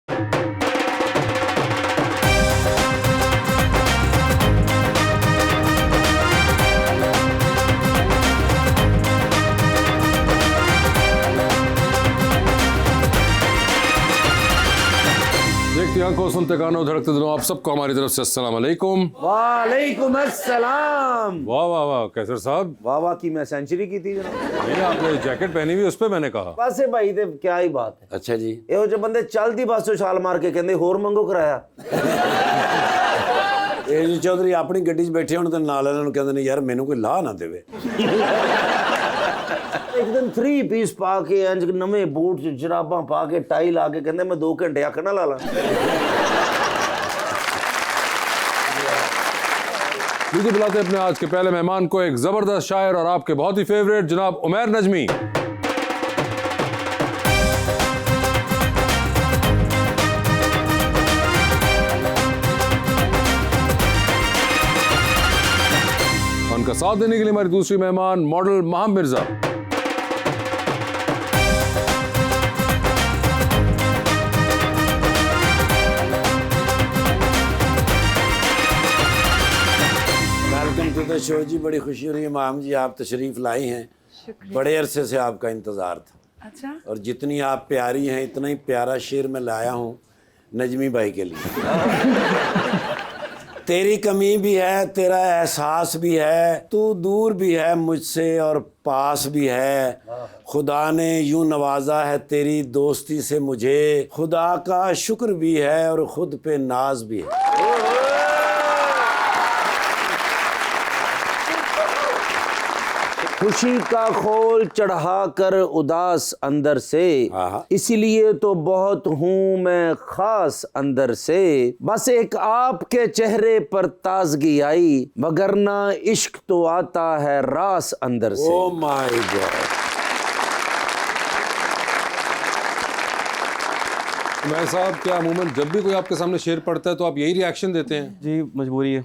देखती आंखों सुनते कानों धड़कते दिलों आप सबको हमारी तरफ से अस्सलाम वालेकुम। वालेकुम अस्सलाम। वाह वाह वाह कैसर साहब, वाह वाह की मैं सेंचुरी की थी जनाब। ये आपने जैकेट पहनी हुई उस पे मैंने कहा बस भाई ते क्या ही बात है। अच्छा जी, ਇਹੋ ਜਿਹੇ ਬੰਦੇ ਚੱਲਦੀ ਬੱਸ ਤੋਂ ਛਾਲ ਮਾਰ ਕੇ ਕਹਿੰਦੇ ਹੋਰ ਮੰਗੋ ਕਿਰਾਇਆ। ਇਹ ਜੀ ਚੌਧਰੀ ਆਪਣੀ ਗੱਡੀ 'ਚ ਬੈਠੇ ਹੋਣ ਤੇ ਨਾਲ ਇਹਨਾਂ ਨੂੰ ਕਹਿੰਦੇ ਨੇ ਯਾਰ ਮੈਨੂੰ ਕੋਈ ਲਾਹ ਨਾ ਦੇਵੇ। ਇੱਕ ਦਿਨ 3 ਪੀਸ ਪਾ ਕੇ ਇੰਜ ਨਵੇਂ ਬੂਟ ਚ ਜਰਾਬਾਂ ਪਾ ਕੇ ਟਾਈ ਲਾ ਕੇ ਕਹਿੰਦੇ ਮੈਂ 2 ਘੰਟੇ ਅੱਖ ਨਾ ਲਾ ਲਾਂ। लीजिए बुलाते हैं अपने आज के पहले मेहमान को, एक जबरदस्त शायर और आपके बहुत ही फेवरेट जनाब उमैर नजमी। उनका साथ देने के लिए हमारी दूसरी मेहमान model Maham Mirza. Welcome to the show जी, बड़ी खुशी हो रही है माम जी आप तशरीफ़ लाई हैं। बड़े अरसे से आपका इंतज़ार था। अच्छा, और जितनी आप प्यारी हैं इतना ही प्यारा शेर मैं लाया हूँ नजमी भाई के लिए। तेरी कमी भी है, तेरा एहसास भी है, तू दूर भी है मुझसे और पास भी है। खुदा ने यूं नवाजा है तेरी दोस्ती से मुझे, खुदा का शुक्र भी है और खुद पे नाज भी है। खुशी का खोल चढ़ा कर उदास अंदर से, इसीलिए तो बहुत हूँ मैं खास अंदर से। बस एक आपके चेहरे पर ताजगी आई, वगरना इश्क तो आता है रास अंदर से। Oh my God. उमैर साहब, क्या अमूमन जब भी कोई आपके सामने शेर पढ़ता है तो आप यही रिएक्शन देते हैं? जी मजबूरी है।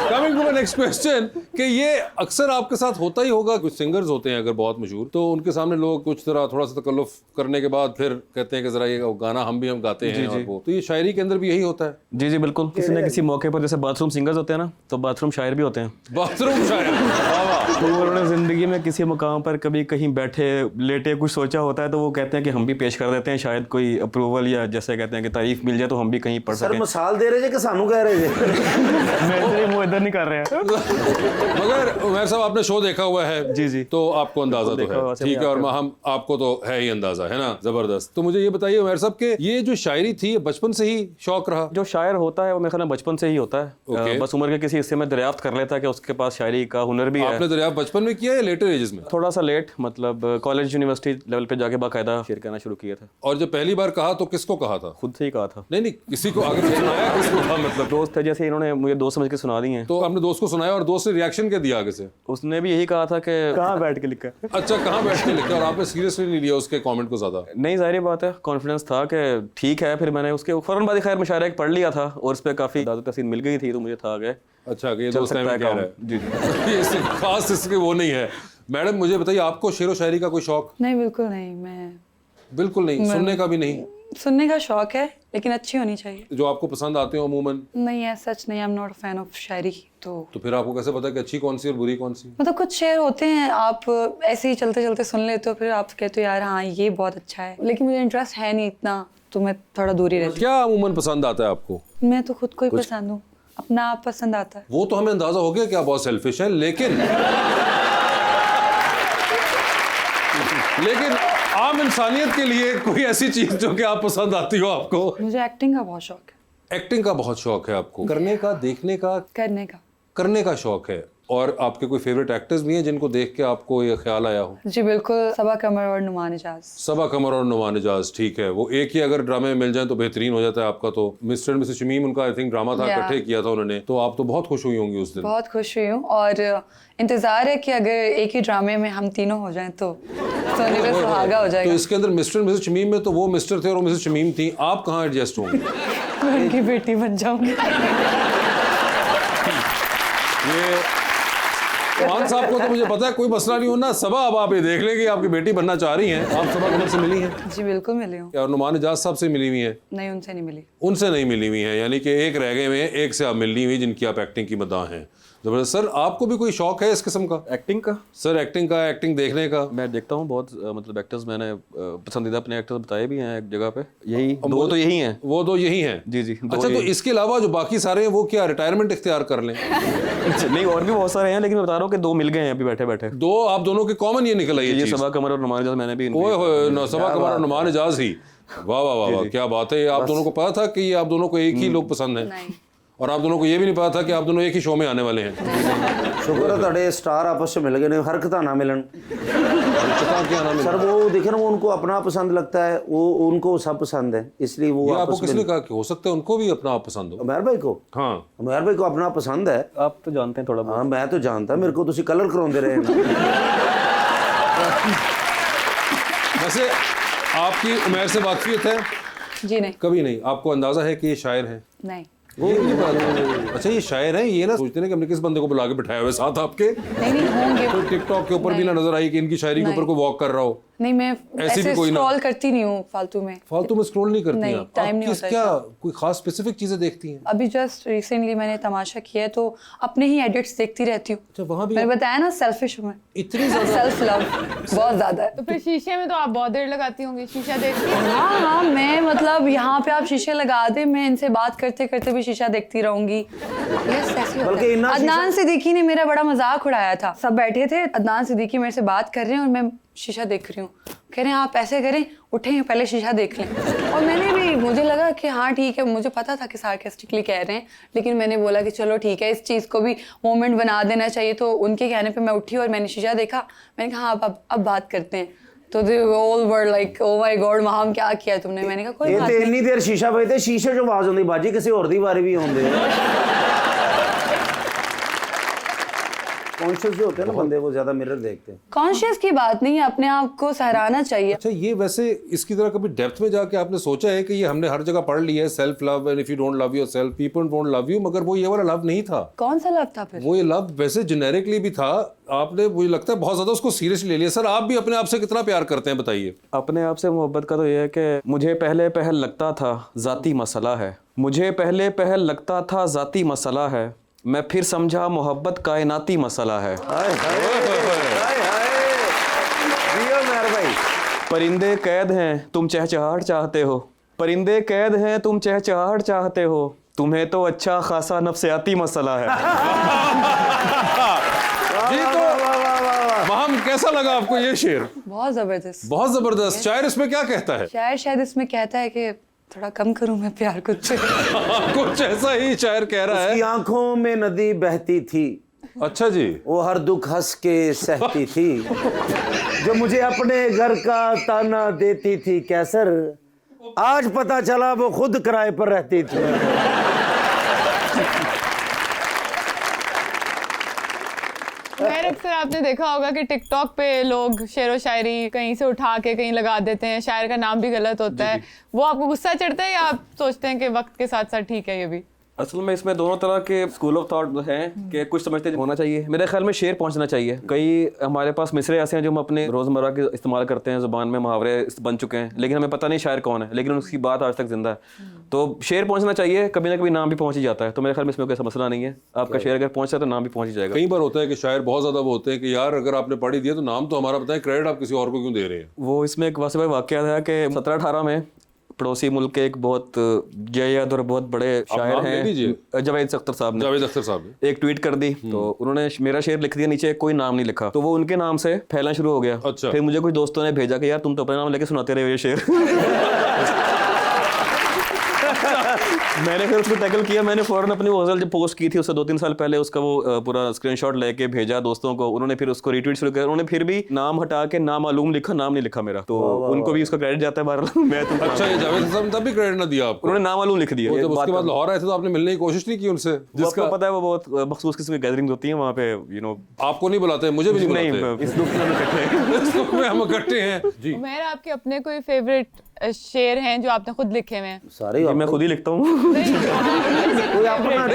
Coming to my next question कि ये अक्सर आपके साथ होता ही होगा, कुछ सिंगर्स होते हैं अगर बहुत मशहूर, तो उनके सामने लोग कुछ तरह थोड़ा सा तकल्लुफ करने के बाद फिर कहते हैं कि जरा ये गाना हम गाते हैं। और वो तो ये शायरी के अंदर भी यही होता है। जी जी बिल्कुल, किसी न किसी मौके पर जैसे बाथरूम सिंगर्स होते हैं ना, तो बाथरूम शायर भी होते हैं। बाथरूम शायर, वाह वाह। तो उन्होंने ज़िंदगी में किसी मुकाम पर कभी कहीं बैठे लेटे कुछ सोचा होता है, तो वो कहते हैं कि हम भी पेश कर देते हैं, शायद कोई अप्रूवल या जैसे कहते हैं कि तारीफ मिल जाए तो हम भी कहीं पढ़ सर सकें। मिसाल दे रहे थे कि सानू कह रहे थे। मैं वो इधर नहीं कर रहे हैं। मगर उमैर साहब आपने शो देखा हुआ है जी जी, तो आपको अंदाजा तो है, ठीक है, और हम आपको तो है ही अंदाजा, है ना, जबरदस्त। तो मुझे ये बताइए उमैर साहब के ये जो शायरी थी ये बचपन से ही शौक रहा? जो शायर होता है वो मेरे ख्याल में बचपन से ही होता है। बस उम्र के किसी हिस्से में दरियाफ्त कर लेता है कि उसके पास शायरी का हुनर भी है। आपने दरियाफ्त बचपन में किया या लेटर एजेस में? थोड़ा सा लेट, मतलब कॉलेज यूनिवर्सिटी लेवल पे जाके बाकायदा शेर कहना शुरू किया था। और जब पहली बार कहा तो किसको कहा था? खुद से ही कहा था। नहीं, किसी को आगे सुनाया? किसको था? मतलब दोस्त है, जैसे इन्होंने मुझे दोस्त समझ के सुना दी हैं। तो आपने दोस्त को सुनाया और दोस्त ने रिएक्शन क्या दिया आगे से? उसने भी यही कहा था कि कहाँ बैठ के लिखा है। अच्छा, कहाँ बैठ के लिखा? और आपने सीरियसली नहीं लिया उसके कमेंट को ज्यादा? नहीं, जाहिर बात है, कॉन्फिडेंस था कि ठीक है। फिर मैंने उसके फौरन बाद खैर मुशायरा एक पढ़ लिया था और उस पर काफ़ी दाद तहसीन मिल गई थी, तो मुझे था कि अच्छा कि ये दोस्त टाइम कह रहा है। जी जी। ये इससे खास इसके वो नहीं है। मैडम मुझे बताइए, आपको शेर व शायरी का कोई शौक? नहीं बिल्कुल नहीं, मैं बिल्कुल नहीं, सुनने का भी नहीं? सुनने का शौक है लेकिन अच्छी होनी चाहिए। जो आपको पसंद आते हो अमूमन? नहीं है, सच नहीं, I am not a fan of shayari. तो फिर आपको कैसे पता कि अच्छी कौन सी और बुरी कौन सी? मतलब कुछ शेर होते हैं आप ऐसे ही चलते चलते सुन लेते हो, फिर आप कहते हो यार हाँ ये बहुत अच्छा है, लेकिन मुझे इंटरेस्ट है नहीं इतना, तो मैं थोड़ा दूर ही रहती हूँ। क्या अमूमन पसंद आता है आपको? मैं तो खुद को ही पसंद हूँ, अपना आप पसंद आता है। वो तो हमें अंदाजा हो गया कि आप बहुत सेल्फिश हैं, लेकिन आम इंसानियत के लिए कोई ऐसी चीज जो कि आप पसंद आती हो आपको? मुझे एक्टिंग का बहुत शौक है। एक्टिंग का बहुत शौक है आपको? करने का, देखने का? करने का शौक है। और आपके कोई फेवरेट एक्टर्स भी हैं जिनको देख के आपको ये ख्याल आया हो? जी बिल्कुल, सबा कमर और नुमान इजाज। सबा कमर और नुमान इजाज, ठीक है। वो एक ही अगर ड्रामे में मिल जाए तो बेहतरीन हो जाता है आपका। तो मिस्टर एंड मिसेस शमीम उनका आई थिंक ड्रामा था, इकट्ठे किया था उन्होंने, तो आप तो बहुत खुश हुई होंगी उस दिन? बहुत खुश हुई हूँ और इंतजार है कि अगर एक ही ड्रामे में हम तीनों हो जाएं तो सोने पे सुहागा हो जाएगा। तो इसके अंदर मिस्टर एंड मिसेस शमीम में तो वो मिस्टर थे और वो मिसेस शमीम थी, आप कहाँ एडजस्ट होंगे? मैं उनकी बेटी बन जाऊंगी। ये मान उमर साहब को तो मुझे पता है कोई मसला नहीं होना। सबा अब आप ये देख लें कि आपकी बेटी बनना चाह रही हैं, आप सबा उमर से मिली हैं जी बिल्कुल मिली हूँ। और नुमान इजाज साहब से मिली हुई हैं? नहीं, उनसे नहीं मिली। उनसे नहीं मिली हुई हैं, यानी कि एक रह गए हुए हैं, एक से आप मिलनी हुई जिनकी आप एक्टिंग की मदाह हैं। जबरदस्त। सर आपको भी कोई शौक है इस किस्म का? एक्टिंग का? सर एक्टिंग का, एक्टिंग देखने का? मैं देखता हूँ बहुत, मतलब एक्टर्स मैंने पसंदीदा अपने एक्टर्स बताए भी हैं एक जगह पे, यही दो तो यही हैं। वो दो यही हैं? जी जी। अच्छा, तो इसके अलावा जो बाकी सारे हैं वो क्या रिटायरमेंट इख्तियार कर लें? नहीं, और भी बहुत सारे हैं, लेकिन मैं बता रहा हूँ कि दो मिल गए हैं अभी बैठे बैठे। दो आप दोनों के कॉमन ये निकल आई है ये चीज़। सबा कमर और नुमान इजाज मैंने भी ओए होए, सबा कमर और नुमान इजाज ही, वाह वाह वाह वाह, क्या बात है। ये आप दोनों को पता था कि ये आप दोनों को एक ही लोग पसंद हैं? नहीं। और आप दोनों को ये भी नहीं पता था कि आप दोनों एक ही शो में आने वाले हैं? शुक्र है ਤੁਹਾਡੇ स्टार आपस में मिल गए ने, हरकतां ना मिलन। पता क्या नाम है? सर वो देखे ना, वो उनको अपना पसंद लगता है, वो उनको सब पसंद है, इसलिए वो ये आपको आपस किसने में। कहा कि हो सकता है उनको भी अपना आप पसंद हो? उमर भाई को, हाँ, उमर भाई को अपना पसंद है। आप तो जानते हैं थोड़ा बहुत। हाँ मैं तो जानता, मेरे को तुसी कलर कराਉਂਦੇ रहे हैं। वैसे आपकी उमर से वाकफियत है? जी नहीं। कभी नहीं। आपको अंदाजा है कि ये शायर हैं? नहीं वो भी नहीं पता। अच्छा, ये शायर हैं, ये ना सोचते हैं कि हमने किस बंदे को बुला के बिठाया हुआ है साथ आपके? नहीं होंगे। कोई टिकटॉक के ऊपर भी ना नजर आई कि इनकी शायरी के ऊपर कोई वॉक कर रहा हो? नहीं, मैं ऐसी भी ऐसे कोई ना- स्क्रॉल करती नहीं हूँ फालतू में। फालतू में स्क्रॉल नहीं करती नहीं, हैं आप? टाइम आप नहीं किस होता क्या इतना। कोई खास स्पेसिफिक चीजें देखती हैं? अभी जस्ट रिसेंटली मैंने तमाशा किया है, तो अपने ही एडिट्स देखती रहती हूँ। अच्छा, वहाँ भी मैंने बताया ना, सेल्फिश हूँ मैं, इतनी ज्यादा? सेल्फ लव बहुत ज्यादा है। तो फिर शीशे में तो आप बहुत देर लगाती होंगी, शीशा देखती हैं? हाँ हाँ, मैं मतलब यहाँ पे आप शीशे लगा दे, मैं इनसे बात करते करते भी शीशा देखती रहूंगी। यस, ऐसे होता बल्कि है। इन्ना अदनान सिद्दीकी ने मेरा बड़ा मजाक उड़ाया था। सब बैठे थे, अदनान सिद्दीकी मेरे से बात कर रहे हैं और मैं शीशा देख रही हूँ। कह रहे हैं आप ऐसे करें, उठें पहले शीशा देख लें। और मैंने भी, मुझे लगा कि हाँ ठीक है, मुझे पता था कि सार्केस्टिकली कह रहे हैं, लेकिन मैंने बोला कि चलो ठीक है, इस चीज़ को भी मोमेंट बना देना चाहिए। तो उनके कहने पे मैं उठी और मैंने शीशा देखा। मैंने कहा हाँ अब बात करते हैं। तो they all were like oh my God माम क्या किया तुमने? मैंने कहा कोई ये बात तो नहीं। इन्नी देर शीशा ਵੇਖਦੇ, शीशे जो आवाज आਉਂਦੀ बाजी किसी और दी बारी भी आਉਂਦੇ कॉन्शियस जो होते हैं ना बंदे, वो ज्यादा मिरर देखते हैं। कॉन्शियस की बात नहीं है, अपने आप को सहराना चाहिए। अच्छा, ये वैसे इसकी तरह कभी डेप्थ में जाके आपने सोचा है कि ये हमने हर जगह पढ़ लिया है, self love and if you don't love yourself people won't love you, मगर वो ये वाला लव नहीं था। कौन सा लव था फिर? वो ये लव वैसे जेनेरिकली भी था, आपने मुझे लगता है बहुत ज्यादा उसको सीरियसली ले लिया। सर आप भी अपने आप से कितना प्यार करते हैं बताइए? अपने आप से मोहब्बत का तो ये है कि मुझे पहले पहल लगता था ज़ाती मसला है, मुझे पहले पहल लगता था ज़ाती मसला है, मैं फिर समझा मोहब्बत कायनाती मसला है। हाय हाय हाय, जियो मेहर भाई। परिंदे कैद हैं तुम चहचहाहट चाहते हो, परिंदे कैद हैं तुम चहचहाहट चाहते हो, तुम्हें तो अच्छा खासा नफ्सियाती मसला है। जी, तो वहां कैसा लगा आपको ये शेर? बहुत जबरदस्त। बहुत जबरदस्त। शायर इसमें क्या कहता है? शायद इसमें कहता है कि थोड़ा कम करूं मैं प्यार कुछ से। कुछ ऐसा ही शायर कह रहा उसकी है। आंखों में नदी बहती थी, अच्छा जी। वो हर दुख हंस के सहती थी, जो मुझे अपने घर का ताना देती थी कैसर, आज पता चला वो खुद किराए पर रहती थी। खैर, अक्सर आपने देखा होगा कि टिकटॉक पे लोग शेर व शायरी कहीं से उठा के कहीं लगा देते हैं, शायर का नाम भी गलत होता है। वो आपको गुस्सा चढ़ता है या आप सोचते हैं कि वक्त के साथ साथ ठीक है ये भी? असल में इसमें दोनों तरह के स्कूल ऑफ थॉट हैं कि कुछ समझते हैं होना चाहिए, मेरे ख्याल में शेर पहुंचना चाहिए। कई हमारे पास मिसरे ऐसे हैं जो हम अपने रोज़मर्रा के इस्तेमाल करते हैं, ज़ुबान में मुहावरे बन चुके हैं, लेकिन हमें पता नहीं शायर कौन है, लेकिन उसकी बात आज तक जिंदा है। तो शेर पहुंचना चाहिए, कभी ना कभी नाम भी पहुंच ही जाता है। तो मेरे ख्याल में इसमें कोई मसला नहीं है, आपका शेर अगर पहुंचता है तो नाम भी पहुंच ही जाएगा। कई बार होता है कि शायर बहुत ज्यादा वो होते हैं कि यार अगर आपने पढ़ ही दिया तो नाम तो हमारा बताएं, क्रेडिट आप किसी और को क्यों दे रहे हैं? वो इसमें एक वाक़या था कि 1718 में पड़ोसी मुल्क के एक बहुत जयद और बहुत बड़े शायर नाम ले लीजिए। हैं जावेद अख्तर साहब ने जावेद अख्तर साहब ने एक ट्वीट कर दी, तो उन्होंने मेरा शेर लिख दिया, नीचे कोई नाम नहीं लिखा, तो वो उनके नाम से फैलना शुरू हो गया। अच्छा। फिर मुझे कुछ दोस्तों ने भेजा कि यार तुम तो अपना नाम लेके सुनाते रहे ये शेर। मैंने फिर उसको टैकल किया, मैंने फौरन अपनी वो गज़ल जब पोस्ट की थी उससे 2-3 साल पहले, उसका वो पूरा स्क्रीनशॉट लेके भेजा दोस्तों को, उन्होंने फिर उसको रीट्वीट शुरू किया, उन्होंने फिर भी नाम हटा के नामालूम लिखा, नाम नहीं लिखा मेरा, तो उनको भी उसका क्रेडिट जाता है बहरहाल। मैं तो अच्छा, ये जावेद साहब ने तब भी क्रेडिट ना दिया आपको? उन्होंने नामालूम लिख दिया। वो जब बात उसके बाद लाहौर आए थे तो आपने मिलने की कोशिश नहीं की उनसे? जिसका पता है वो बहुत मखसूस किस्म की गैदरिंग होती है वहाँ पे, आपको नहीं बुलाते, मुझे भी नहीं बुलाते। नहीं, इस दुख में हम इकट्ठे हैं। इस दुख में हम इकट्ठे हैं जी। उमर, आपके अपने कोई फेवरेट शेर हैं जो आपने खुद लिखे हुए हैं? सारे मैं खुद ही लिखता हूँ। नहीं,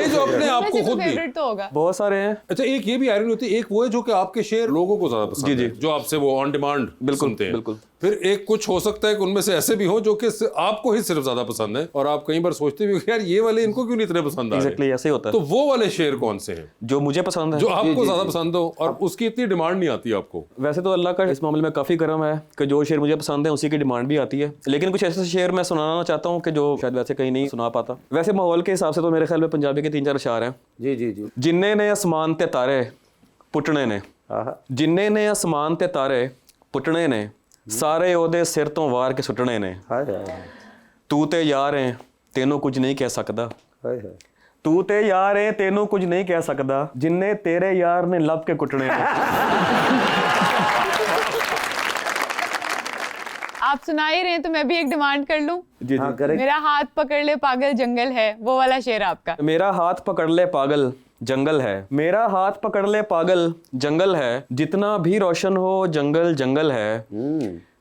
जो अपने आप को खुद भी। फेवरेट तो होगा। बहुत सारे हैं। अच्छा, एक ये भी आयरन होती है, एक वो है जो कि आपके शेर लोगों को ज्यादा पसंद जी, है, जो आपसे वो ऑन डिमांड सुनते हैं। बिल्कुल। फिर एक कुछ हो सकता है कि उनमें से ऐसे भी हो जो कि आपको ही सिर्फ ज्यादा पसंद है, और आप कई बार सोचते भी हो कि यार ये वाले इनको क्यों नहीं इतने पसंद आ रहे। एग्जैक्टली ऐसे ही होता है। तो वो वाले शेर कौन से हैं जो मुझे पसंद है, जो आपको ज्यादा पसंद हो और उसकी इतनी डिमांड नहीं आती आपको? वैसे तो अल्लाह का इस मामले में काफ़ी करम है कि जो शेर मुझे पसंद है उसी की डिमांड भी आती है, लेकिन कुछ ऐसे शेर मैं सुनाना चाहता हूँ कि जो शायद वैसे कहीं नहीं सुना पाता। वैसे माहौल के हिसाब से तो मेरे ख्याल में पंजाबी के 3-4 अशार हैं। जी जी जी। जिन्ने ने आसमान ते तारे पुटने ने, जिन्ने ने आसमान ते तारे पुटने ने, सारे ओदे सिर तो वार के सुटने ने। हाय हाय तू ते यार है तेनों कुछ नहीं कह सकदा, हाय हाय। तू ते यार है तेनों कुछ नहीं कह सकदा, जिन्ने तेरे यार ने लब के कुटने ने। आप सुना ही रहे हैं तो मैं भी एक डिमांड कर लूं। जी हाँ जी। करें। मेरा हाथ पकड़ ले पागल जंगल है, वो वाला शेर आपका। मेरा हाथ पकड़ ले पागल जंगल है, मेरा हाथ पकड़ ले पागल जंगल है, जितना भी रोशन हो जंगल जंगल है।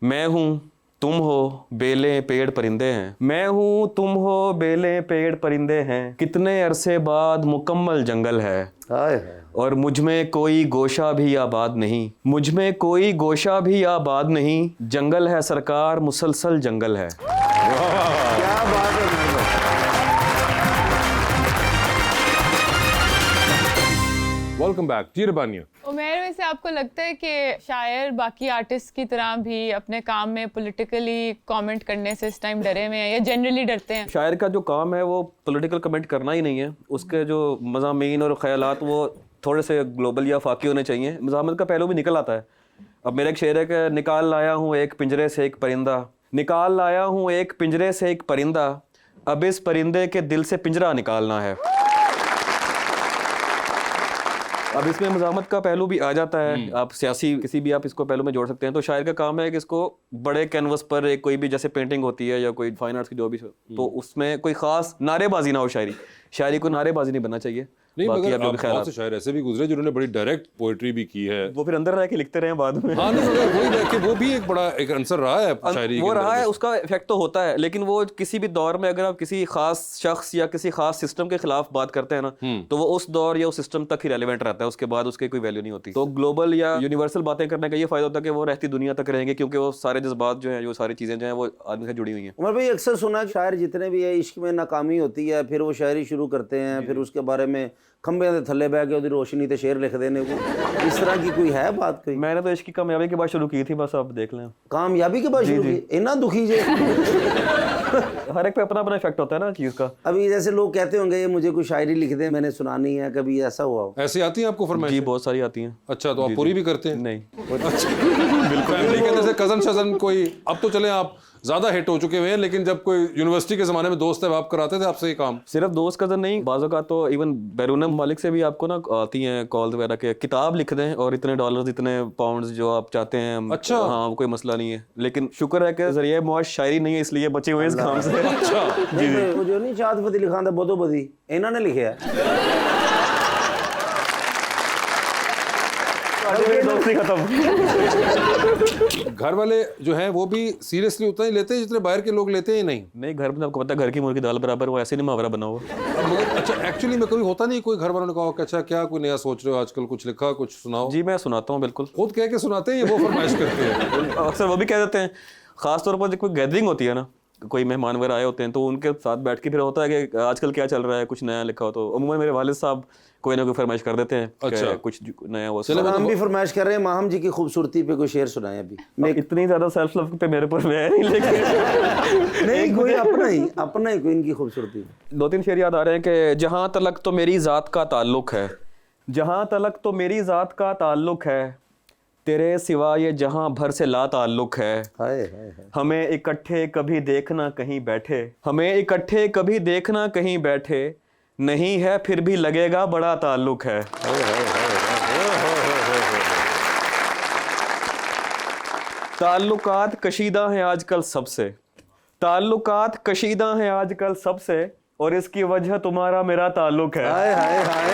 मैं हूँ तुम हो बेलें पेड़ परिंदे हैं, मैं हूँ तुम हो बेलें पेड़ परिंदे हैं, कितने अरसे बाद मुकम्मल जंगल है। हाय हाय। और मुझ में कोई गोशा भी आबाद नहीं, मुझ में कोई गोशा भी आबाद नहीं, जंगल है सरकार मुसलसल जंगल है। क्या बात है मेरे। वेलकम बैक जी रबानिया। उमेर, वैसे आपको लगता है कि शायर बाकी आर्टिस्ट की तरह भी अपने काम में पॉलिटिकली कमेंट करने से इस टाइम डरे हुए हैं या जनरली डरते हैं? शायर का जो काम है वो पॉलिटिकल कमेंट करना ही नहीं है, उसके जो मज़ामीन और ख़यालात वो थोड़े से ग्लोबल या फाकी होने चाहिए। मज़ामत का पहलू भी निकल आता है। अब मेरा एक शेर है कि निकाल लाया हूँ एक पिंजरे से एक परिंदा, निकाल लाया हूँ एक पिंजरे से एक परिंदा, अब इस परिंदे के दिल से पिंजरा निकालना है। अब इसमें मज़ामत का पहलू भी आ जाता है, आप सियासी किसी भी आप इसको पहलू में जोड़ सकते हैं। तो शायर का काम है कि इसको बड़े कैनवस पर एक कोई भी जैसे पेंटिंग होती है या कोई फाइन आर्ट्स की जो भी तो उसमें कोई खास नारेबाजी ना हो। शायरी को नारेबाजी नहीं बनना चाहिए। नहीं, बाकी मगर आप जो आप भी ख्याल बहुत से शायर ऐसे भी गुजरे जिन्होंने बड़ी डायरेक्ट पोएट्री भी की है। वो फिर अंदर रह के लिखते रहे बाद में। हाँ, नहीं, मगर वही रह के वो भी एक बड़ा एक आंसर रहा है शायरी वो के अंदर रहा है, में। उसका इफेक्ट तो होता है, लेकिन वो किसी भी दौर में अगर आप किसी खास शख्स या किसी खास सिस्टम के खिलाफ बात करते हैं ना, तो वो उस दौर या उस सिस्टम तक ही रेलेवेंट रहता है, उसके बाद उसकी कोई वैल्यू नहीं होती। तो ग्लोबल या यूनिवर्सल बातें करने का ये फायदा होता है कि वो रहती दुनिया तक रहेंगे, क्योंकि वो सारे जज्बात जो हैं, जो सारी चीजें जो हैं, वो आदमी से जुड़ी हुई हैं। उमर भाई अक्सर सुना कि शायर जितने भी है इश्क में नाकामी होती है, फिर वो शायरी शुरू करते हैं, फिर उसके बारे में खंबे के थल्ले बह के उधर रोशनी ते शेर लिख देने को, इस तरह की कोई है बात? कोई मैंने तो इश्क की कामयाबी के बाद शुरू की थी, बस आप देख लें। कामयाबी के बाद शुरू की? इतना दुखी जे। हर एक पे अपना अपना इफेक्ट होता है ना चीज का। अभी जैसे लोग कहते होंगे ये मुझे कोई शायरी लिख दे, मैंने सुनानी है, कभी ऐसा हुआ हो? ऐसी आती है आपको फरमाइश? जी बहुत सारी आती हैं। अच्छा, तो आप पूरी भी करते हैं? नहीं, बिल्कुल। फैमिली के अंदर से कजन शजन कोई, अब तो चले आप ज्यादा हिट हो चुके हुए हैं, लेकिन जब कोई यूनिवर्सिटी के जमाने में दोस्त है आप कराते थे आपसे ये काम? सिर्फ दोस्त कजन नहीं, बाज़ औक़ात तो इवन बैरून मालिक से भी आपको ना आती हैं कॉल वगैरह के, किताब लिख दें और इतने डॉलर्स इतने पाउंड्स जो आप चाहते हैं। अच्छा। हाँ, कोई मसला नहीं है, लेकिन शुक्र है कि ज़रिए मुआश शायरी नहीं है, इसलिए बचे हुए हैं इस काम से। अच्छा, नहीं, वो जो नहीं शाद फतेह अली खान था बोधो बदी, इन्होंने लिखे है। दोस्ती खत्म। घर वाले जो हैं वो भी सीरियसली उतना ही लेते हैं जितने बाहर के लोग लेते हैं? नहीं, नहीं, घर में आपको पता है घर की मुर्गी दाल बराबर, वो ऐसे नहीं मुहावरा बना हुआ। मगर अच्छा, एक्चुअली में कभी होता नहीं कोई घर वालों ने कहा कि अच्छा क्या कोई नया सोच रहे हो आजकल, कुछ लिखा, कुछ सुनाओ? जी मैं सुनाता हूँ, बिल्कुल। खुद कह के सुनाते हैं या वो फरमाइश करते हैं? अक्सर वो भी कह देते हैं, खास तौर पर जब कोई गैदरिंग होती है ना, कोई मेहमान वगैरह आए होते हैं, तो उनके साथ बैठ के फिर होता है कि आजकल क्या चल रहा है, कुछ नया लिखा हो। तो अमूमन मेरे वालिद साहब कोई ना कोई फरमाइश कर देते हैं। अच्छा। कुछ नया वो चलो हम भी फरमाइश कर रहे हैं, माहम जी की खूबसूरती पे कोई शेर सुनाए अभी। मैं इतनी ज्यादा सेल्फ लव पे मेरे पर है नहीं, लेकिन नहीं, कोई अपना ही कोई इनकी खूबसूरती। 2-3 शेर याद आ रहे हैं कि जहां तलक तो मेरी जात का ताल्लुक है, जहां तलक तो मेरी जात का ताल्लुक है, तेरे सिवा ये जहां भर से ला ताल्लुक है। हाय हाय हाय। हमें इकट्ठे कभी देखना कहीं बैठे, हमें इकट्ठे कभी देखना कहीं बैठे, नहीं है फिर भी लगेगा बड़ा ताल्लुक है। ताल्लुकात कशीदा हैं आजकल सबसे, ताल्लुकात कशीदा हैं आजकल सबसे, और इसकी वजह तुम्हारा मेरा ताल्लुक है। हाय हाय हाय।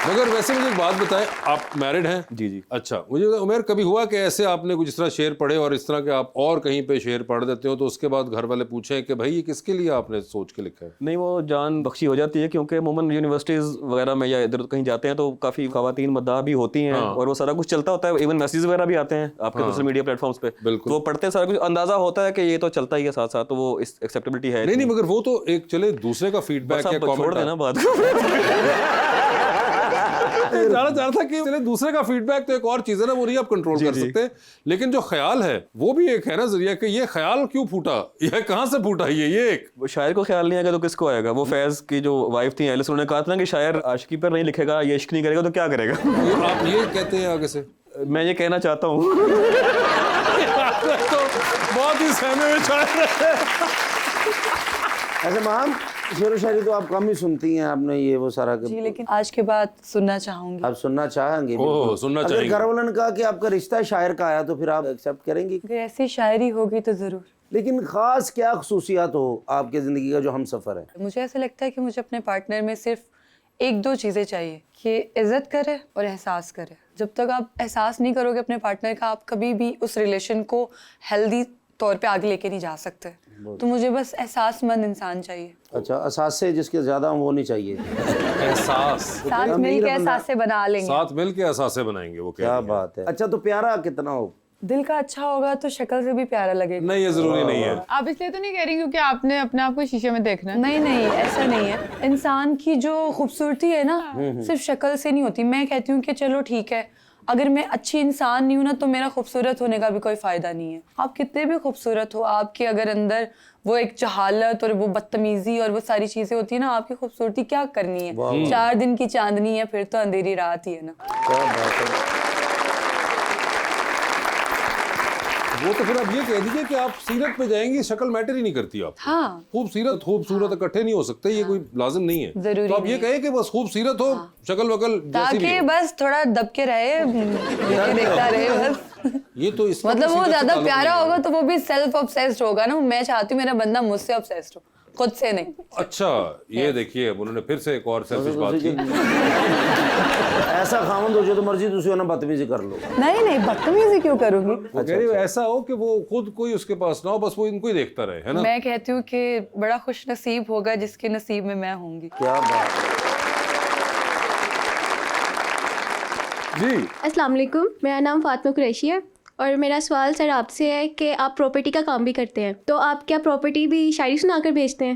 मगर वैसे मुझे एक बात बताएं, आप मैरिड हैं? जी जी। अच्छा, मुझे उमेर कभी हुआ कि ऐसे आपने कुछ इस तरह शेर पढ़े और इस तरह के आप और कहीं पे शेर पढ़ देते हो तो उसके बाद घर वाले पूछें कि भाई ये किसके लिए आपने सोच के लिखा है? नहीं, वो जान बख्शी हो जाती है, क्योंकि अमूमन यूनिवर्सिटीज़ वगैरह में या इधर कहीं जाते हैं तो काफ़ी ख़वातीन मद्दाह भी होती हैं, और वो सारा कुछ चलता होता है, इवन मैसेज वगैरह भी आते हैं आपके सोशल मीडिया प्लेटफॉर्म्स पे, बिल्कुल। तो वो पढ़ते हैं, सारा कुछ अंदाज़ा होता है कि ये तो चलता ही है साथ साथ, तो वो इस एक्सेप्टेबिलिटी है। नहीं, मगर वो तो एक चले दूसरे का फीडबैक या छोड़ कमेंट देना बात। जाना चाह रहा था कि चले दूसरे का फीडबैक तो एक और चीज है ना, वो नहीं आप कंट्रोल कर सकते, लेकिन जो ख्याल है वो भी एक है ना जरिया कि ये ख्याल क्यों फूटा, ये कहाँ से फूटा, ये एक वो शायर को ख्याल नहीं आएगा तो किसको आएगा? वो फैज की जो वाइफ थी एलिस, उन्होंने कहा था ना कि शायर आशिकी पर नहीं लिखेगा, ये इश्क नहीं करेगा तो क्या करेगा? आप ये कहते हैं आगे से? मैं ये कहना चाहता हूँ। तो बहुत ही सहमे हुए शायर है। ऐसे मैम शेर व शायरी तो आप कम ही सुनती हैं, आपने ये वो सारा जी, लेकिन आज के बाद सुनना चाहूंगी। आप सुनना चाहेंगे? ओह, बिल्कुल। सुनना अगर चाहेंगे। घर वालों ने कहा कि आपका रिश्ता शायर का आया तो फिर आप एक्सेप्ट करेंगी? अगर ऐसी शायरी होगी तो जरूर। लेकिन खास क्या खसूसियात हो आपके जिंदगी का जो हम सफर है? मुझे ऐसा लगता है कि मुझे अपने पार्टनर में सिर्फ एक दो चीज़ें चाहिए, कि इज्जत करे और एहसास करे। जब तक आप एहसास नहीं करोगे अपने पार्टनर का, आप कभी भी उस रिलेशन को हेल्दी तौर पे आगे लेके नहीं जा सकते। तो मुझे बस एहसासमंद इंसान चाहिए। अच्छा, एहसास से जिसके ज्यादा वो नहीं चाहिए। एहसास, साथ मिल के एहसास से बना लेंगे। साथ मिल के एहसासे बनाएंगे, वो क्या बात है। अच्छा, तो प्यारा कितना हो? दिल का अच्छा होगा तो शक्ल से भी प्यारा लगेगा। नहीं, ये जरूरी नहीं है। आप इसलिए तो नहीं कह रही क्योंकि आपने अपने आप को शीशे में देखना है? नहीं, ऐसा नहीं है। इंसान की जो खूबसूरती है ना, सिर्फ शक्ल से नहीं होती। मैं कहती हूँ कि चलो ठीक है, अगर मैं अच्छी इंसान नहीं हूँ ना तो मेरा खूबसूरत होने का भी कोई फायदा नहीं है। आप कितने भी खूबसूरत हो, आपके अगर अंदर वो एक जहालत और वो बदतमीजी और वो सारी चीजें होती है ना, आपकी खूबसूरती क्या करनी है? 4 दिन की चांदनी है, फिर तो अंधेरी रात ही है ना। क्या बात है। वो तो फिर आप ये कह दीजिए कि आप सीरत पे जाएंगी, शक्ल मैटर ही नहीं करती आप। हाँ, खूबसूरत इकट्ठे नहीं हो सकते, ये कोई लाजिम नहीं है। जरूरी तो आप ये नहीं कहें कि बस खूबसूरत हो, शक्ल वकल जैसी भी ताकि हो। बस थोड़ा दब के रहे, देखता रहे बस। ये तो इसका मतलब तो वो सीरत से ज्यादा ताल्लुक प्यारा नहीं है। होगा तो वो भी सेल्फ ऑब्सेस्ड होगा ना। मैं चाहती हूँ मेरा बंदा मुझसे ऑब्सेस्ड हो, खुद से नहीं। अच्छा, ये देखिए अब उन्होंने फिर से एक और सेल्फिश बात की। ऐसा खामन हो जो तो मर्जी दूसरी ना बदतमीजी कर लो। नहीं, बदतमीजी क्यों करूंगी? वो कह रही हो ऐसा हो कि वो खुद कोई उसके पास ना हो, बस वो इनको ही देखता रहे, है ना? मैं कहती हूँ कि बड़ा खुश नसीब होगा जिसके नसीब में मैं होंगी। क्या बात है। जी, अस्सलाम वालेकुम, मेरा नाम फातिमा कुरैशी है और मेरा सवाल सर आपसे है कि आप प्रॉपर्टी का काम भी करते हैं, तो आप क्या प्रॉपर्टी भी शायरी सुनाकर बेचते हैं?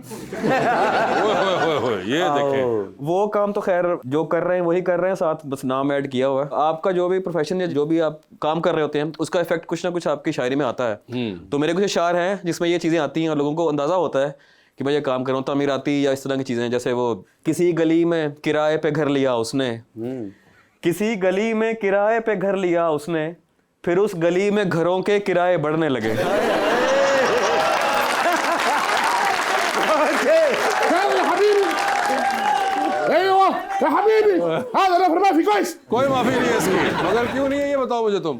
ओए, ये देखें। वो काम तो खैर जो कर रहे हैं वही कर रहे हैं, साथ बस नाम ऐड किया हुआ है। आपका जो भी प्रोफेशन है, जो भी आप काम कर रहे होते हैं, उसका इफेक्ट कुछ ना कुछ आपकी शायरी में आता है। तो मेरे कुछ अशार हैं जिसमें ये चीज़ें आती हैं और लोगों को अंदाज़ा होता है कि भाई ये काम कर रहा हूँ, तामीराती या इस तरह की चीज़ें। जैसे वो किसी गली में किराए पे घर लिया उसने, किसी गली में किराए पे घर लिया उसने, फिर उस गली में घरों के किराए बढ़ने लगे। कोई माफी नहीं है इसकी, मगर क्यों नहीं है ये बताओ मुझे तुम।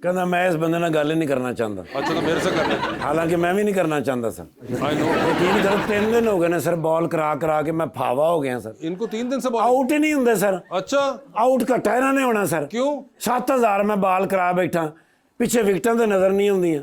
कहना मैं इस बंदे ਨਾਲ ਗੱਲ नहीं करना चाहता, अच्छा तो मेरे से कर ले। हालांकि मैं भी नहीं करना चाहता सर। आई नो, यकीन करो 3 दिन हो गए ना सर, बॉल करा के मैं फावा हो गया सर। इनको 3 दिन से बॉल। आउट ही नहीं होंगे सर, अच्छा, आउट घट्टा ਇਹਨਾਂ ने होना सर। क्यों? 7000 मैं बाल करा बैठा, पिछे विकटां तो नजर नहीं आਉਂਦੀਆਂ।